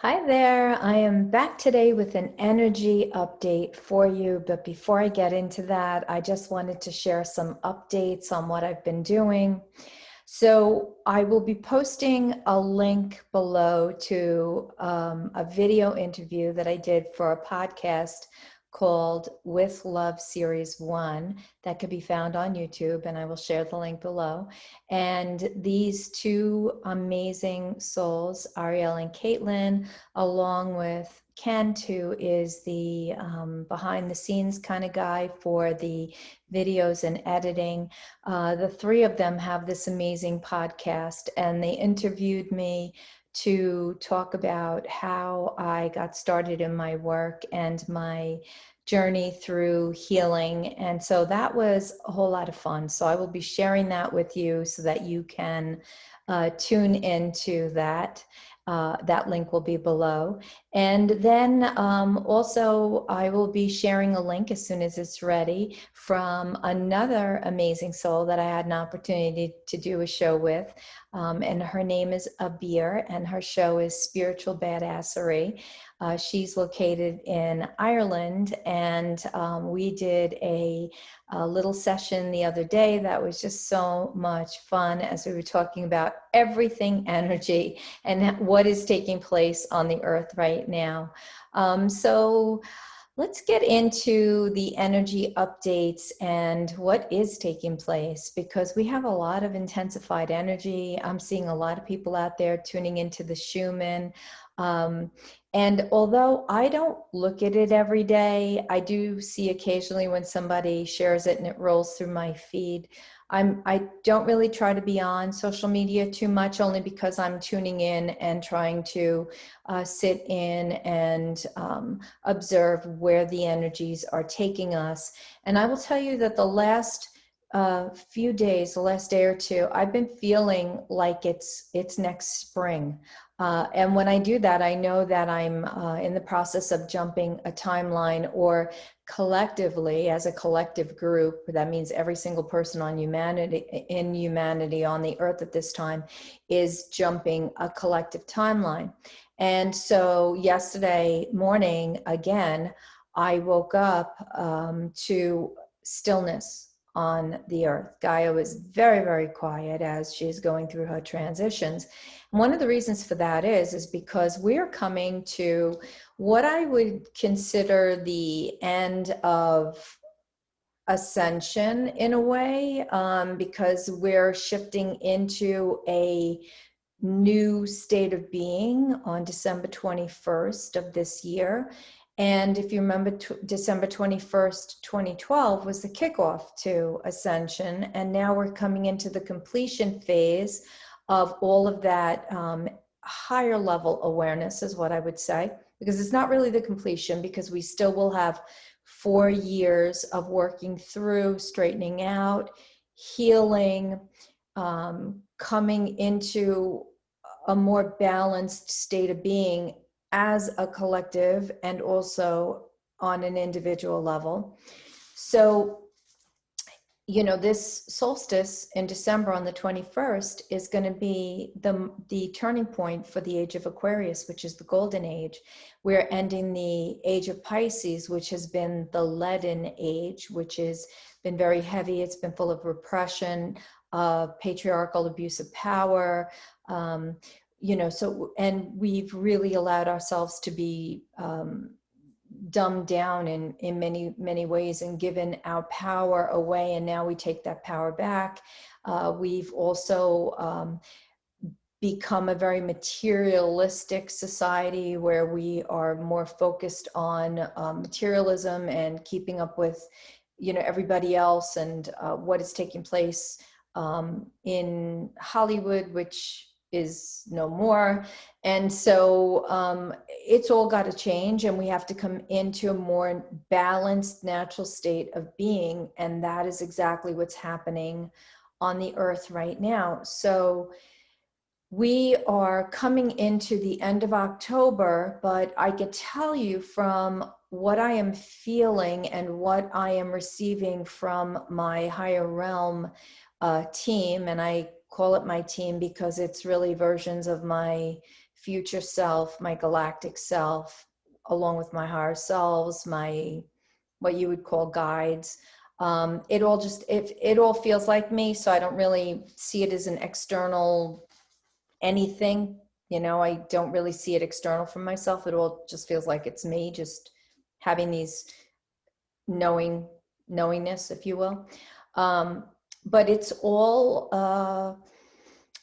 Hi there. I am back today with an energy update for you. But before I get into that, I just wanted to share some updates on what I've been doing. So I will be posting a link below to a video interview that I did for a podcast called With Love Series 1 that could be found on YouTube, and I will share the link below. And these two amazing souls, Ariel and Caitlin, along with Kent, who is the behind the scenes kind of guy for the videos and editing, the three of them have this amazing podcast, and they interviewed me to talk about how I got started in my work and my journey through healing. And so that was a whole lot of fun. So I will be sharing that with you so that you can tune into that. That link will be below. And then also I will be sharing a link as soon as it's ready from another amazing soul that I had an opportunity to do a show with. And her name is Abir, and her show is Spiritual Badassery. She's located in Ireland, and we did a little session the other day that was just so much fun as we were talking about everything energy and what is taking place on the earth right now. So let's get into the energy updates and what is taking place, because we have a lot of intensified energy. I'm seeing a lot of people out there tuning into the Schumann. And although I don't look at it every day, I do see occasionally when somebody shares it and it rolls through my feed. I don't really try to be on social media too much, only because I'm tuning in and trying to sit in and observe where the energies are taking us. And I will tell you that the last few days, the last day or two, I've been feeling like it's next spring. And when I do that, I know that I'm in the process of jumping a timeline, or collectively, as a collective group, that means every single person on humanity on the earth at this time is jumping a collective timeline. And so yesterday morning, again, I woke up to stillness on the earth. Gaia was very, very quiet as she's going through her transitions. And one of the reasons for that is because we're coming to what I would consider the end of ascension in a way, because we're shifting into a new state of being on December 21st of this year. And if you remember, December 21st, 2012 was the kickoff to Ascension. And now we're coming into the completion phase of all of that higher level awareness, is what I would say, because it's not really the completion, because we still will have 4 years of working through, straightening out, healing, coming into a more balanced state of being as a collective and also on an individual level. So, this solstice in December on the 21st is going to be the turning point for the age of Aquarius, which is the golden age. We're ending the age of Pisces, which has been the leaden age, which has been very heavy. It's been full of repression, patriarchal abuse of power, and we've really allowed ourselves to be dumbed down in many, many ways and given our power away. And now we take that power back. We've also become a very materialistic society where we are more focused on materialism and keeping up with, everybody else, and what is taking place in Hollywood, which is no more. And so it's all got to change, and we have to come into a more balanced, natural state of being. And that is exactly what's happening on the earth right now. So we are coming into the end of October, but I can tell you from what I am feeling and what I am receiving from my higher realm team, and I call it my team because it's really versions of my future self, my galactic self, along with my higher selves, my what you would call guides. It all feels like me, so I don't really see it as an external anything. You know, I don't really see it external from myself. It all just feels like it's me, just having these knowingness, if you will. But it's all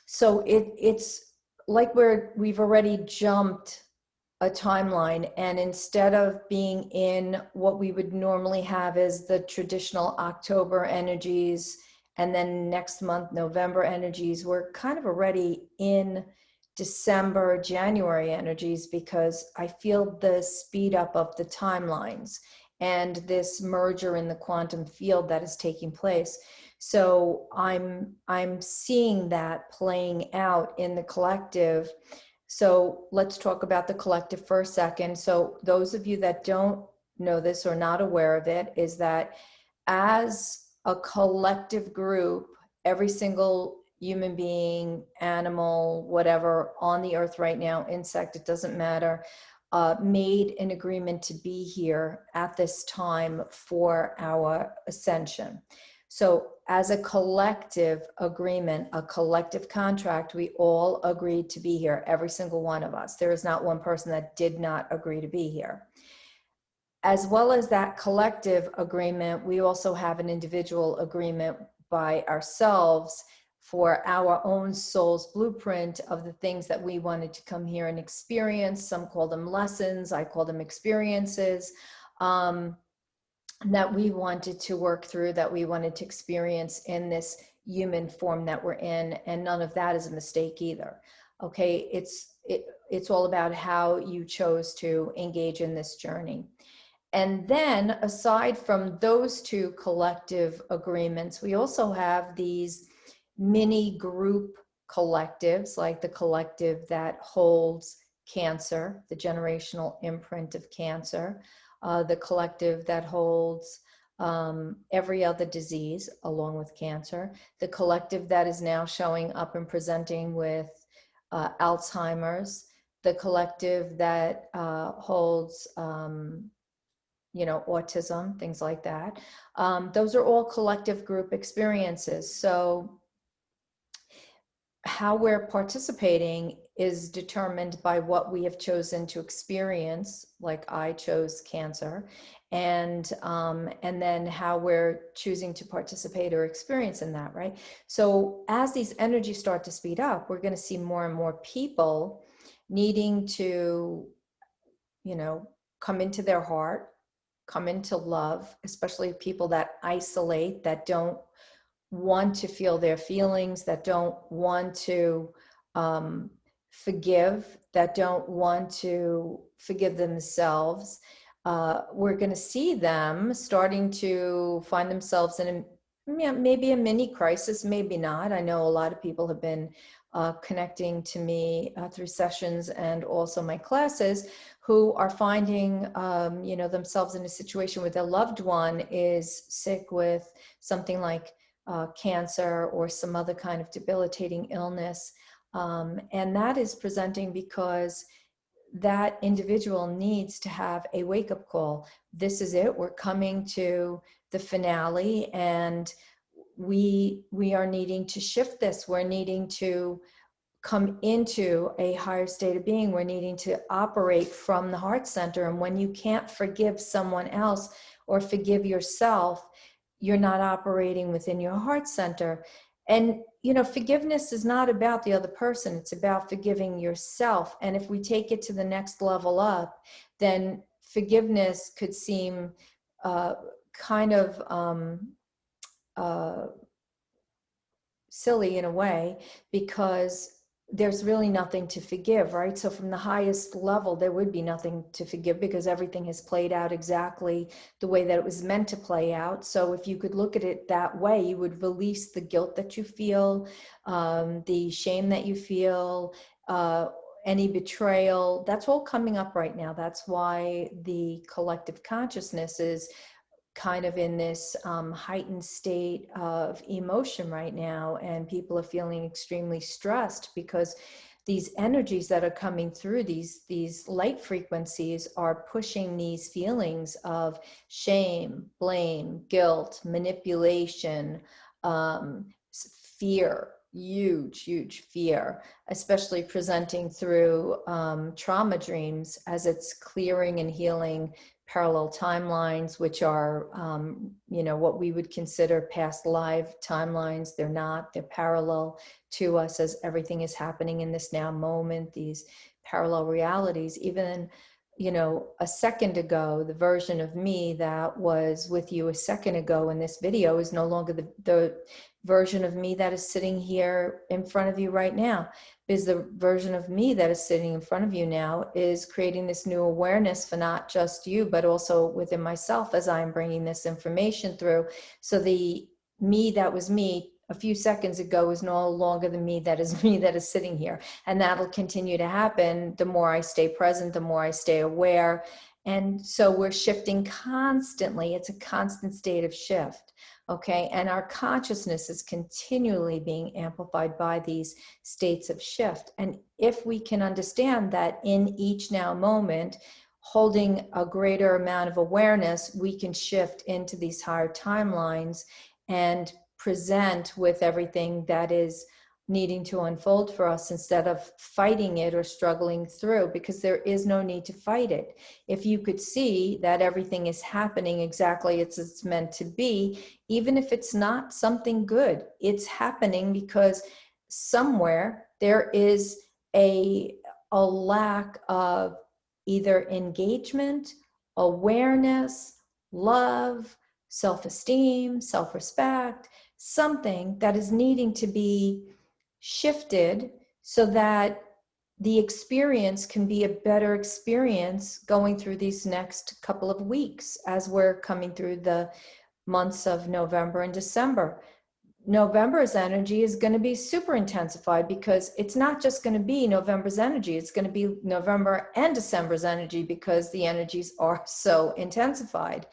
so it's like we've already jumped a timeline, and instead of being in what we would normally have as the traditional October energies and then next month November energies, we're kind of already in December, January energies, because I feel the speed up of the timelines and this merger in the quantum field that is taking place. So I'm seeing that playing out in the collective. So let's talk about the collective for a second. So those of you that don't know this or not aware of it, is that as a collective group, every single human being, animal, whatever on the earth right now, insect, it doesn't matter, made an agreement to be here at this time for our ascension. So as a collective agreement, a collective contract, we all agreed to be here, every single one of us. There is not one person that did not agree to be here. As well as that collective agreement, we also have an individual agreement by ourselves for our own soul's blueprint of the things that we wanted to come here and experience. Some call them lessons, I call them experiences. That we wanted to work through, that we wanted to experience in this human form that we're in, and none of that is a mistake either. Okay, it's all about how you chose to engage in this journey. And then aside from those two collective agreements, we also have these mini group collectives, like the collective that holds cancer, the generational imprint of cancer, the collective that holds every other disease along with cancer, the collective that is now showing up and presenting with Alzheimer's, the collective that holds autism, things like that. Those are all collective group experiences. So how we're participating is determined by what we have chosen to experience, like I chose cancer, and then how we're choosing to participate or experience in that, right? So as these energies start to speed up, we're going to see more and more people needing to, come into their heart, come into love, especially people that isolate, that don't want to feel their feelings, that don't want to forgive, that don't want to forgive themselves. We're going to see them starting to find themselves in maybe a mini crisis, maybe not. I know a lot of people have been connecting to me through sessions and also my classes, who are finding themselves in a situation where their loved one is sick with something like cancer or some other kind of debilitating illness. And that is presenting because that individual needs to have a wake-up call. This is it. We're coming to the finale, and we are needing to shift this. We're needing to come into a higher state of being. We're needing to operate from the heart center. And when you can't forgive someone else or forgive yourself, you're not operating within your heart center. And, forgiveness is not about the other person. It's about forgiving yourself. And if we take it to the next level up, then forgiveness could seem kind of silly in a way, because there's really nothing to forgive, right? So from the highest level, there would be nothing to forgive because everything has played out exactly the way that it was meant to play out. So if you could look at it that way, you would release the guilt that you feel, the shame that you feel, any betrayal. That's all coming up right now. That's why the collective consciousness is kind of in this heightened state of emotion right now, and people are feeling extremely stressed because these energies that are coming through, these light frequencies, are pushing these feelings of shame, blame, guilt, manipulation, fear, huge fear, especially presenting through trauma dreams, as it's clearing and healing parallel timelines, which are, what we would consider past life timelines. They're not, they're parallel to us as everything is happening in this now moment, these parallel realities. Even, a second ago, the version of me that was with you a second ago in this video is no longer the version of me that is sitting here in front of you right now. Because the version of me that is sitting in front of you now is creating this new awareness for not just you, but also within myself as I'm bringing this information through. So the me that was me a few seconds ago is no longer the me that is sitting here. And that'll continue to happen the more I stay present, the more I stay aware. And so we're shifting constantly. It's a constant state of shift. Okay, and our consciousness is continually being amplified by these states of shift. And if we can understand that in each now moment, holding a greater amount of awareness, we can shift into these higher timelines and present with everything that is needing to unfold for us, instead of fighting it or struggling through, because there is no need to fight it. If you could see that everything is happening exactly as it's meant to be, even if it's not something good, it's happening because somewhere there is a lack of either engagement, awareness, love, self-esteem, self-respect, something that is needing to be shifted so that the experience can be a better experience going through these next couple of weeks as we're coming through the months of November and December. November's energy is going to be super intensified because it's not just going to be November's energy, it's going to be November and December's energy, because the energies are so intensified.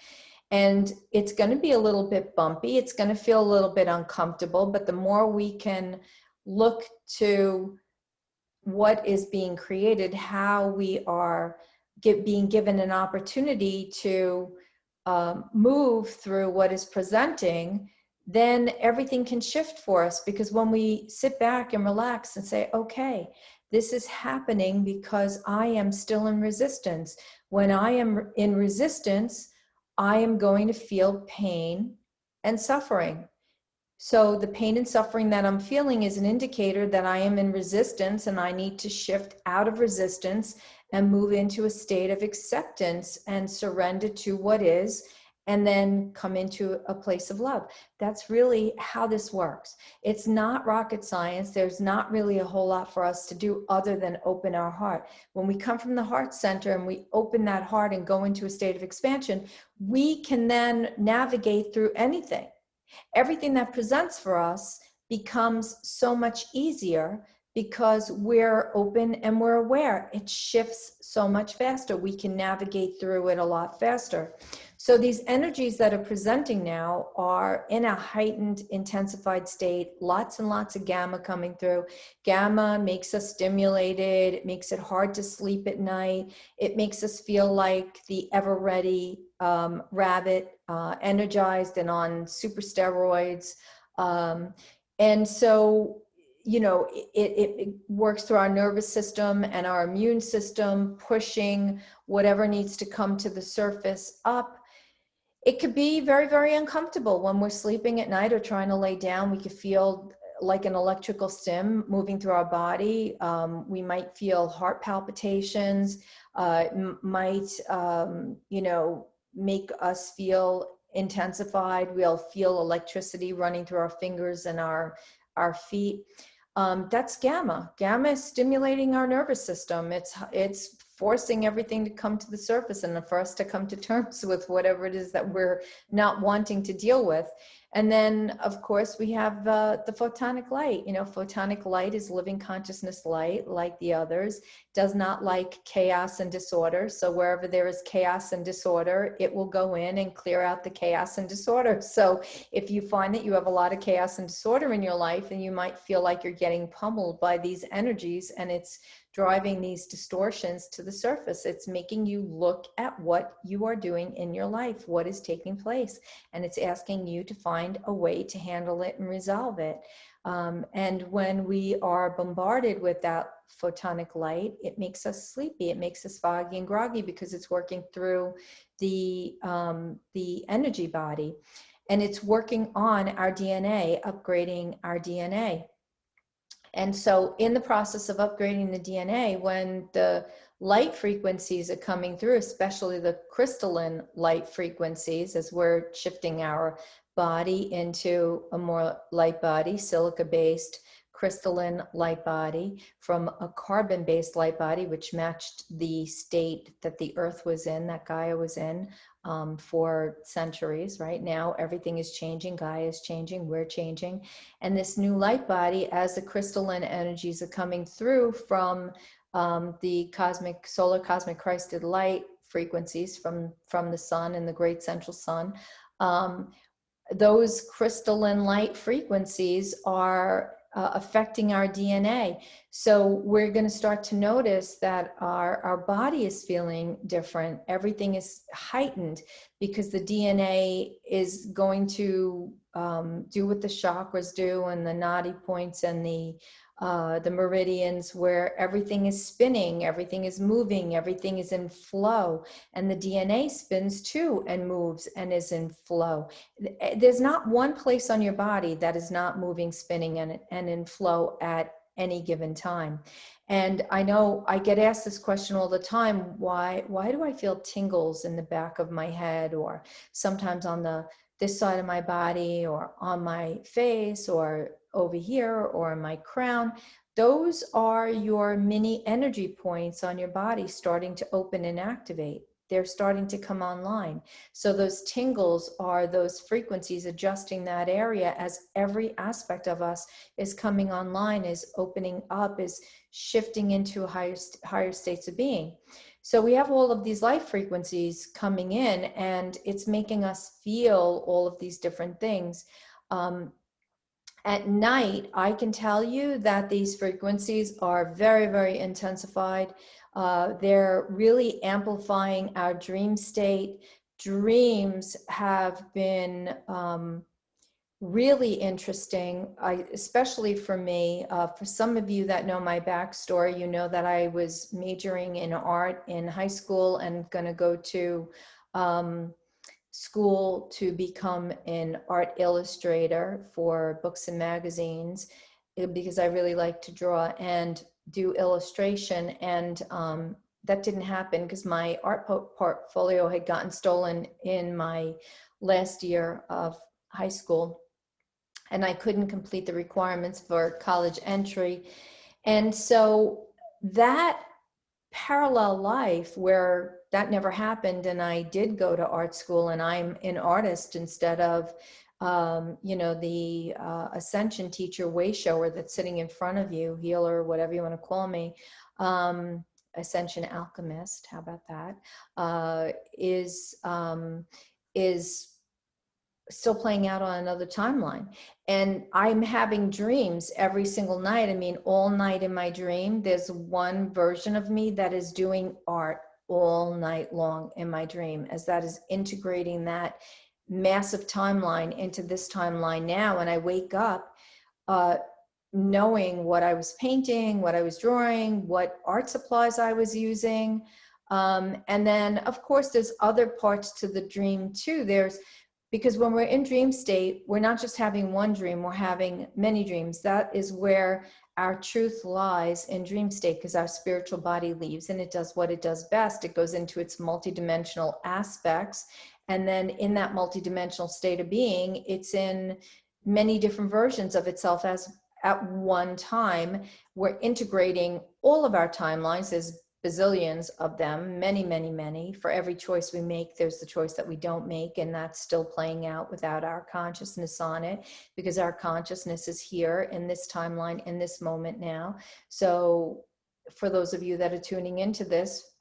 And it's going to be a little bit bumpy. It's going to feel a little bit uncomfortable, but the more we can look to what is being created, how we are being given an opportunity to move through what is presenting, then everything can shift for us. Because when we sit back and relax and say, okay, this is happening because I am still in resistance. When I am in resistance, I am going to feel pain and suffering. So the pain and suffering that I'm feeling is an indicator that I am in resistance, and I need to shift out of resistance and move into a state of acceptance and surrender to what is, and then come into a place of love. That's really how this works. It's not rocket science. There's not really a whole lot for us to do other than open our heart. When we come from the heart center and we open that heart and go into a state of expansion, we can then navigate through anything. Everything that presents for us becomes so much easier because we're open and we're aware. It shifts so much faster. We can navigate through it a lot faster. So these energies that are presenting now are in a heightened, intensified state, lots and lots of gamma coming through. Gamma makes us stimulated. It makes it hard to sleep at night. It makes us feel like the ever-ready rabbit, energized and on super steroids. And so, it works through our nervous system and our immune system, pushing whatever needs to come to the surface up. It could be very, very uncomfortable when we're sleeping at night or trying to lay down. We could feel like an electrical stim moving through our body. We might feel heart palpitations. Might, make us feel intensified. We'll feel electricity running through our fingers and our feet. That's gamma. Gamma is stimulating our nervous system. It's forcing everything to come to the surface and for us to come to terms with whatever it is that we're not wanting to deal with. And then, of course, we have the photonic light. You know, photonic light is living consciousness light, like the others, does not like chaos and disorder. So wherever there is chaos and disorder, it will go in and clear out the chaos and disorder. So if you find that you have a lot of chaos and disorder in your life, and you might feel like you're getting pummeled by these energies, and it's driving these distortions to the surface. It's making you look at what you are doing in your life, what is taking place, and it's asking you to find a way to handle it and resolve it. And when we are bombarded with that photonic light, it makes us sleepy, it makes us foggy and groggy, because it's working through the energy body, and it's working on our DNA, upgrading our DNA. And so in the process of upgrading the DNA, when the light frequencies are coming through, especially the crystalline light frequencies, as we're shifting our body into a more light body, silica-based crystalline light body, from a carbon-based light body, which matched the state that the Earth was in, that Gaia was in, for centuries. Right now, everything is changing. Gaia is changing. We're changing. And this new light body, as the crystalline energies are coming through from the solar cosmic Christed light frequencies from the sun and the great central sun, those crystalline light frequencies are affecting our DNA. So we're going to start to notice that our body is feeling different. Everything is heightened, because the DNA is going to do what the chakras do, and the nadi points and the meridians, where everything is spinning, everything is moving, everything is in flow. And the DNA spins too, and moves, and is in flow. There's not one place on your body that is not moving, spinning, and in flow at any given time. And I know I get asked this question all the time: why do I feel tingles in the back of my head, or sometimes on this side of my body, or on my face, or over here, or in my crown? Those are your mini energy points on your body starting to open and activate. They're starting to come online. So those tingles are those frequencies adjusting that area, as every aspect of us is coming online, is opening up, is shifting into higher states of being. So we have all of these light frequencies coming in, and it's making us feel all of these different things. At night, I can tell you that these frequencies are very, very intensified. They're really amplifying our dream state. Dreams have been really interesting, especially for me. For some of you that know my backstory, you know that I was majoring in art in high school, and going to go to school to become an art illustrator for books and magazines, because I really like to draw and do illustration. And that didn't happen, because my art portfolio had gotten stolen in my last year of high school, and I couldn't complete the requirements for college entry. And so that parallel life, where that never happened, and I did go to art school, and I'm an artist instead of the ascension teacher, way shower that's sitting in front of you, healer, whatever you want to call me, ascension alchemist, how about that, is still playing out on another timeline. And I'm having dreams every single night. I mean, all night in my dream, there's one version of me that is doing art all night long in my dream, as that is integrating that massive timeline into this timeline now. And I wake up knowing what I was painting, what I was drawing, what art supplies I was using. And then, of course, there's other parts to the dream too. Because when we're in dream state, we're not just having one dream, we're having many dreams. That is where our truth lies, in dream state, because our spiritual body leaves and it does what it does best. It goes into its multidimensional aspects. And then in that multidimensional state of being, it's in many different versions of itself as at one time. We're integrating all of our timelines. There's bazillions of them, many, many, many. For every choice we make, there's the choice that we don't make, and that's still playing out without our consciousness on it, because our consciousness is here in this timeline, in this moment now. So for those of you that are tuning into this,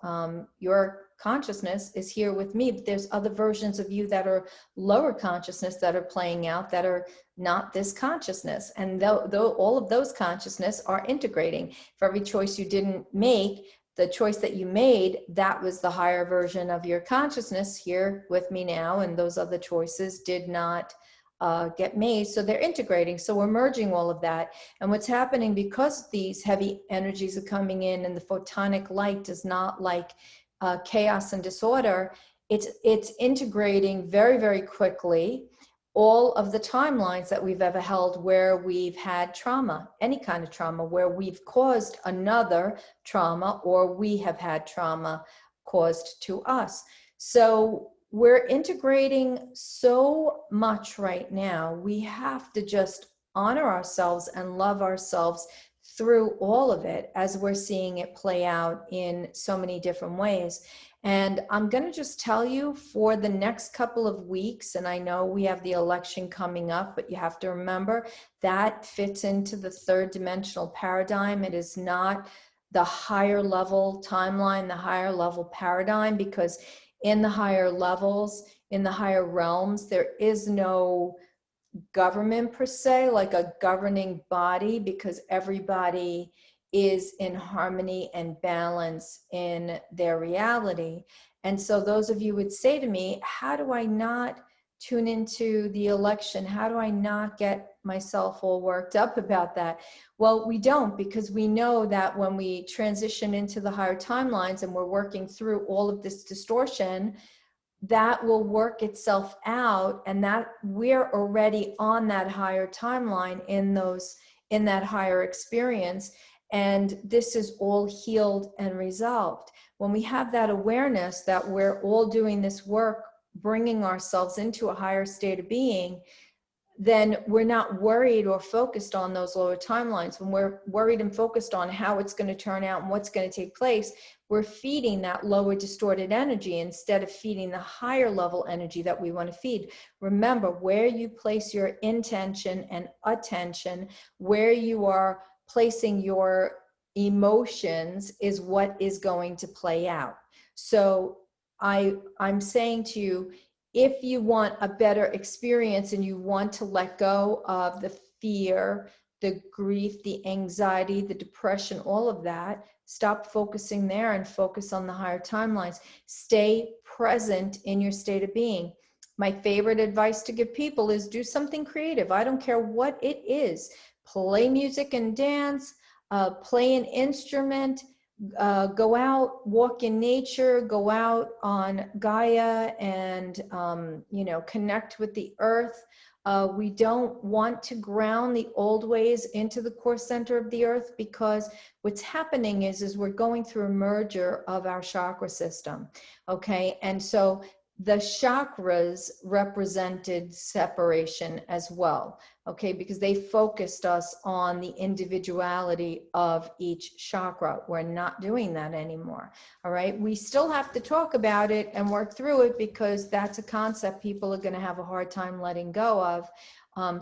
your consciousness is here with me, but there's other versions of you that are lower consciousness that are playing out that are not this consciousness. And though all of those consciousness are integrating. For every choice you didn't make, the choice that you made, that was the higher version of your consciousness here with me now, and those other choices did not get made. So they're integrating. So we're merging all of that. And what's happening, because these heavy energies are coming in and the photonic light does not like chaos and disorder, it's integrating very, very quickly all of the timelines that we've ever held where we've had trauma, any kind of trauma, where we've caused another trauma or we have had trauma caused to us. So we're integrating so much right now. We have to just honor ourselves and love ourselves through all of it as we're seeing it play out in so many different ways. And I'm going to just tell you, for the next couple of weeks, and I know we have the election coming up, but you have to remember that fits into the third dimensional paradigm. It is not the higher level timeline, the higher level paradigm, because in the higher levels, in the higher realms, there is no government per se, like a governing body, because everybody is in harmony and balance in their reality. And so those of you would say to me, how do I not tune into the election? How do I not get myself all worked up about that? Well, we don't, because we know that when we transition into the higher timelines and we're working through all of this distortion, that will work itself out, and that we're already on that higher timeline in that higher experience, and this is all healed and resolved. When we have that awareness that we're all doing this work, bringing ourselves into a higher state of being, then we're not worried or focused on those lower timelines. When we're worried and focused on how it's going to turn out and what's going to take place, we're feeding that lower distorted energy instead of feeding the higher level energy that we want to feed. Remember, where you place your intention and attention, where you are placing your emotions, is what is going to play out. So I'm saying to you, if you want a better experience and you want to let go of the fear, the grief, the anxiety, the depression, all of that, stop focusing there and focus on the higher timelines. Stay present in your state of being. My favorite advice to give people is do something creative. I don't care what it is. Play music and dance, play an instrument, go out, walk in nature, go out on Gaia and, connect with the earth. We don't want to ground the old ways into the core center of the earth, because what's happening is we're going through a merger of our chakra system. Okay. And so the chakras represented separation as well. Okay, because they focused us on the individuality of each chakra. We're not doing that anymore. All right, we still have to talk about it and work through it, because that's a concept people are going to have a hard time letting go of.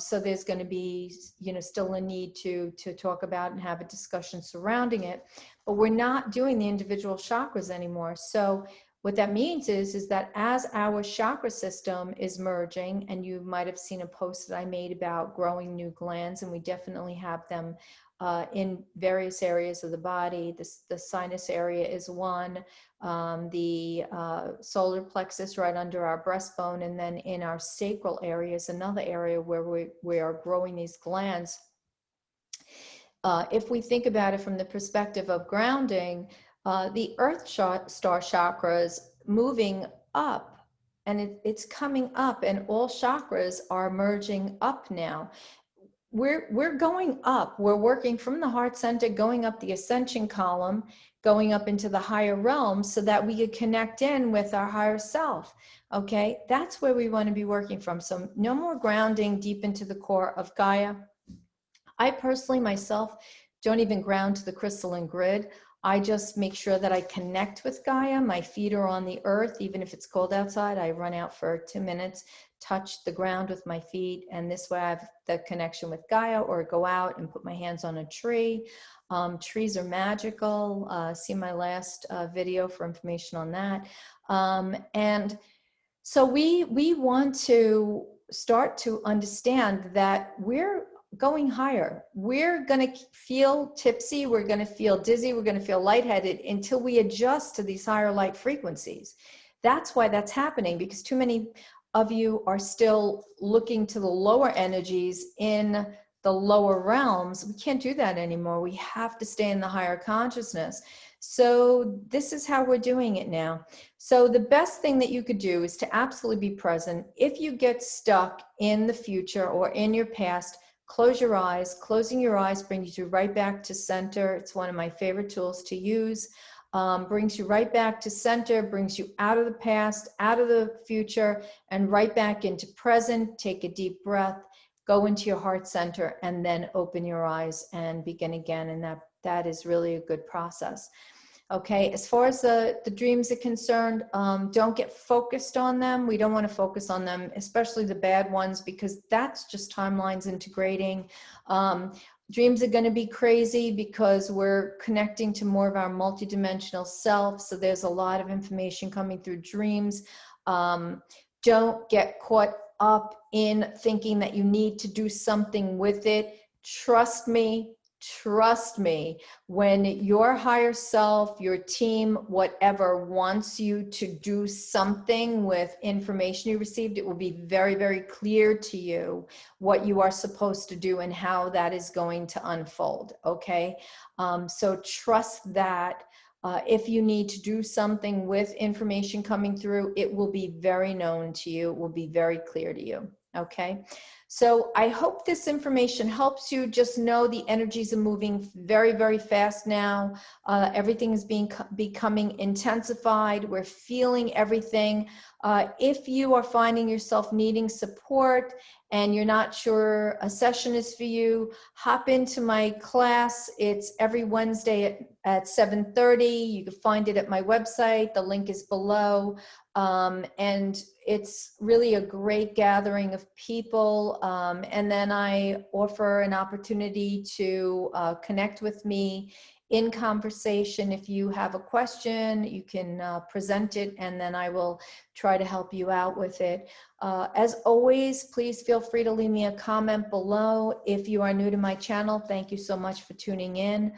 So there's going to be, still a need to talk about and have a discussion surrounding it. But we're not doing the individual chakras anymore. So what that means is that as our chakra system is merging, and you might have seen a post that I made about growing new glands, and we definitely have them in various areas of the body. The sinus area is one, the solar plexus right under our breastbone, and then in our sacral area is another area where we are growing these glands. If we think about it from the perspective of grounding, the earth star chakras moving up, and it's coming up, and all chakras are merging up now. We're going up. We're working from the heart center, going up the ascension column, going up into the higher realms, so that we could connect in with our higher self. Okay, that's where we want to be working from. So no more grounding deep into the core of Gaia. I personally, myself, don't even ground to the crystalline grid. I just make sure that I connect with Gaia. My feet are on the earth, even if it's cold outside. I run out for 2 minutes, touch the ground with my feet, and this way I have the connection with Gaia, or go out and put my hands on a tree. Trees are magical. See my last video for information on that. And so we want to start to understand that we're going higher. We're going to feel tipsy. We're going to feel dizzy. We're going to feel lightheaded until we adjust to these higher light frequencies. That's why that's happening, because too many of you are still looking to the lower energies in the lower realms. We can't do that anymore. We have to stay in the higher consciousness. So this is how we're doing it now. So the best thing that you could do is to absolutely be present. If you get stuck in the future or in your past, close your eyes. Closing your eyes brings you right back to center. It's one of my favorite tools to use. Brings you right back to center, brings you out of the past, out of the future, and right back into present. Take a deep breath, go into your heart center, and then open your eyes and begin again. And that is really a good process. Okay, as far as the dreams are concerned, don't get focused on them. We don't want to focus on them, especially the bad ones, because that's just timelines integrating. Dreams are going to be crazy because we're connecting to more of our multidimensional self. So there's a lot of information coming through dreams. Don't get caught up in thinking that you need to do something with it. Trust me, when your higher self, your team, whatever, wants you to do something with information you received, it will be very, very clear to you what you are supposed to do and how that is going to unfold, okay? So trust that. If you need to do something with information coming through, it will be very known to you. It will be very clear to you, okay? So I hope this information helps you. Just know the energies are moving very, very fast now. Everything is becoming intensified. We're feeling everything. If you are finding yourself needing support and you're not sure a session is for you, hop into my class. It's every Wednesday at 7:30. You can find it at my website. The link is below. And it's really a great gathering of people. And then I offer an opportunity to connect with me in conversation. If you have a question, you can present it, and then I will try to help you out with it. As always, please feel free to leave me a comment below. If you are new to my channel, thank you so much for tuning in.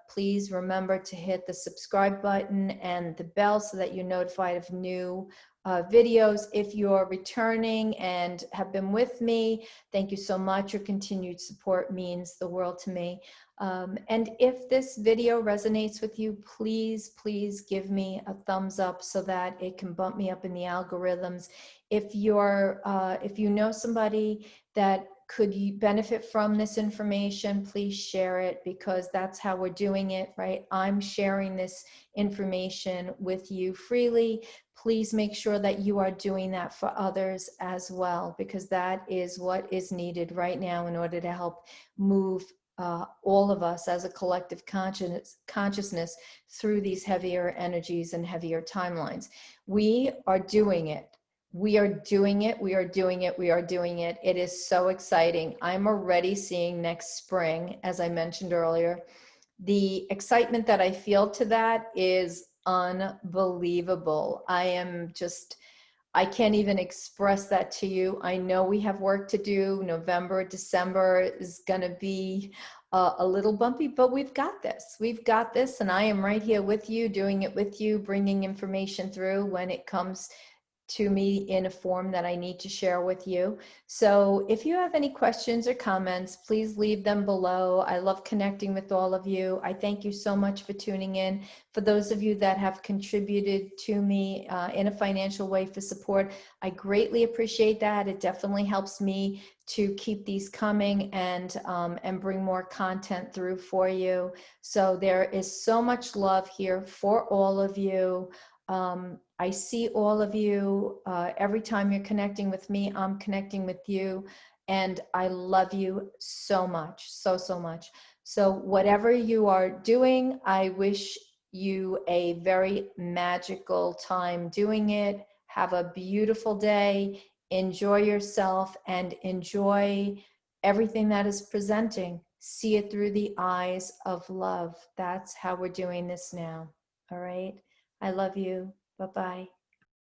Please remember to hit the subscribe button and the bell so that you're notified of new videos. If you're returning and have been with me, thank you so much. Your continued support means the world to me. And if this video resonates with you, please give me a thumbs up so that it can bump me up in the algorithms. If you know somebody that could benefit from this information, please share it, because that's how we're doing it, right? I'm sharing this information with you freely. Please make sure that you are doing that for others as well, because that is what is needed right now in order to help move all of us as a collective consciousness through these heavier energies and heavier timelines. We are doing it. We are doing it. We are doing it. We are doing it. It is so exciting. I'm already seeing next spring, as I mentioned earlier. The excitement that I feel to that is unbelievable. I can't even express that to you. I know we have work to do. November, December is going to be a little bumpy, but we've got this. We've got this, and I am right here with you, doing it with you, bringing information through when it comes to me in a form that I need to share with you. So if you have any questions or comments, please leave them below. I love connecting with all of you. I thank you so much for tuning in. For those of you that have contributed to me in a financial way for support, I greatly appreciate that. It definitely helps me to keep these coming and bring more content through for you. So there is so much love here for all of you. I see all of you. Every time you're connecting with me, I'm connecting with you. And I love you so much, so much. So whatever you are doing, I wish you a very magical time doing it. Have a beautiful day. Enjoy yourself and enjoy everything that is presenting. See it through the eyes of love. That's how we're doing this now. All right. I love you. Bye-bye.